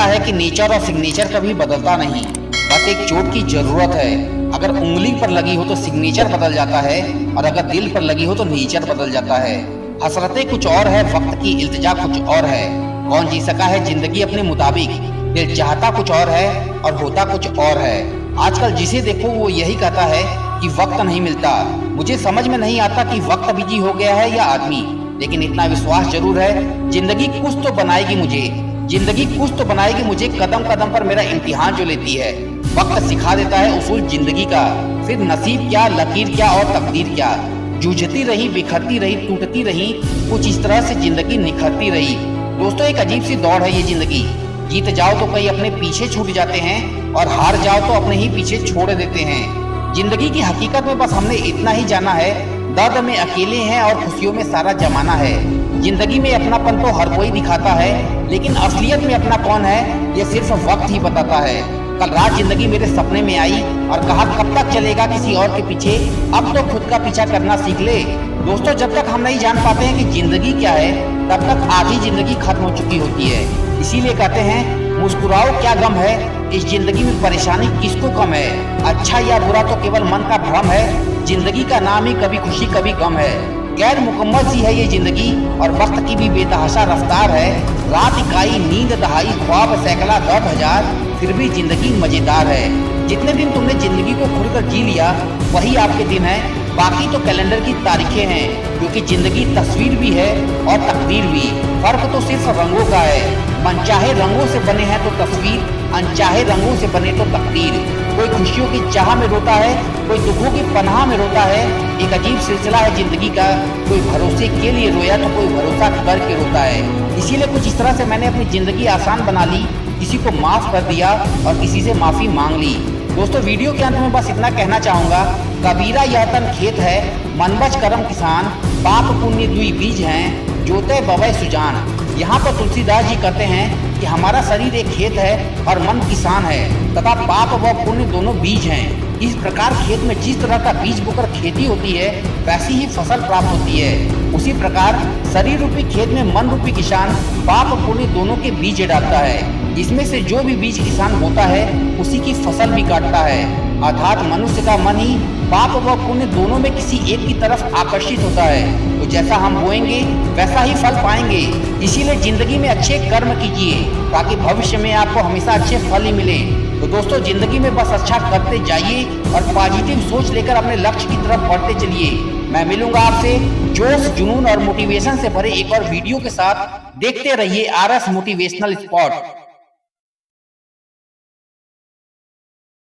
है कि नेचर और सिग्नेचर कभी बदलता नहीं, बस एक चोट की जरूरत है। अगर उंगली पर लगी हो तो सिग्नेचर बदल जाता है, और अगर दिल पर लगी हो तो नेचर बदल जाता है। हसरतें कुछ और है, वक्त की इल्तिजा कुछ और है। कौन जी सका है जिंदगी अपने मुताबिक, दिल चाहता कुछ और है और होता कुछ और है। आजकल जिसे देखो वो यही कहता है कि वक्त नहीं मिलता। मुझे समझ में नहीं आता कि वक्त बिजी हो गया है या आदमी, लेकिन इतना विश्वास जरूर है जिंदगी कुछ तो बनाएगी मुझे, जिंदगी कुछ तो बनाएगी मुझे। कदम कदम पर मेरा इम्तिहान जो लेती है, वक्त सिखा देता है उसूल जिंदगी का। फिर नसीब क्या, लकीर क्या और तकदीर क्या, जूझती रही, बिखरती रही, टूटती रही, कुछ इस तरह से जिंदगी निखरती रही। दोस्तों, एक अजीब सी दौड़ है ये जिंदगी। जीत जाओ तो कई अपने पीछे छूट जाते हैं, और हार जाओ तो अपने ही पीछे छोड़ देते हैं। जिंदगी की हकीकत में बस हमने इतना ही जाना है, दर्द में अकेले हैं और खुशियों में सारा जमाना है। जिंदगी में अपनापन तो हर कोई दिखाता है, लेकिन असलियत में अपना कौन है ये सिर्फ वक्त ही बताता है। कल रात जिंदगी मेरे सपने में आई और कहा कब तक चलेगा किसी और के पीछे, अब तो खुद का पीछा करना सीख ले। दोस्तों, जब तक हम नहीं जान पाते हैं कि जिंदगी क्या है, तब तक आधी जिंदगी खत्म हो चुकी होती है। इसीलिए कहते हैं मुस्कुराओ क्या गम है, इस जिंदगी में परेशानी किसको कम है। अच्छा या बुरा तो केवल मन का भ्रम है, जिंदगी का नाम ही कभी खुशी कभी गम है। गैर मुकम्मल सी है ये जिंदगी और वक्त की भी बेतहाशा रफ्तार है। रात इकाई, नींद दहाई, ख्वाब सैकड़ा, दर्द हजार, फिर भी जिंदगी मजेदार है। जितने दिन तुमने जिंदगी को खुलकर जी लिया वही आपके दिन है, बाकी तो कैलेंडर की तारीखें हैं। क्योंकि जिंदगी तस्वीर भी है और तकदीर भी, फर्क तो सिर्फ रंगों का है। मनचाहे रंगों से बने हैं तो तस्वीर, अनचाहे रंगों से बने तो तकदीर। कोई खुशियों की चाह में रोता है, कोई दुखों की पनाह में रोता है। एक अजीब सिलसिला है जिंदगी का, कोई भरोसे के लिए रोया तो कोई भरोसा करके रोता है। इसीलिए कुछ इस तरह से मैंने अपनी जिंदगी आसान बना ली, किसी को माफ कर दिया और किसी से माफी मांग ली। दोस्तों, वीडियो के अंत में बस इतना कहना चाहूंगा, कबीरा यह तन खेत है, मनबज करम किसान, पाप पुण्य दुई बीज हैं, जोते बवै सुजान। यहाँ पर तुलसीदास जी कहते हैं कि हमारा शरीर एक खेत है और मन किसान है, तथा पाप व पुण्य दोनों बीज हैं। इस प्रकार खेत में जिस तरह का बीज बोकर खेती होती है, वैसी ही फसल प्राप्त होती है। उसी प्रकार शरीर रूपी खेत में मन रूपी किसान पाप पुण्य दोनों के बीज डालता है। इसमें से जो भी बीज किसान बोता है उसी की फसल भी काटता है। अर्थात मनुष्य का मन ही पाप व पुण्य दोनों में किसी एक की तरफ आकर्षित होता है। तो जैसा हम बोएंगे वैसा ही फल पाएंगे। इसीलिए जिंदगी में अच्छे कर्म कीजिए ताकि भविष्य में आपको हमेशा अच्छे फल ही मिले। तो दोस्तों, जिंदगी में बस अच्छा करते जाइए और पॉजिटिव सोच लेकर अपने लक्ष्य की तरफ बढ़ते चलिए। मैं मिलूंगा आपसे जोश, जुनून और मोटिवेशन से भरे एक और वीडियो के साथ। देखते रहिए आरएस मोटिवेशनल स्पॉट।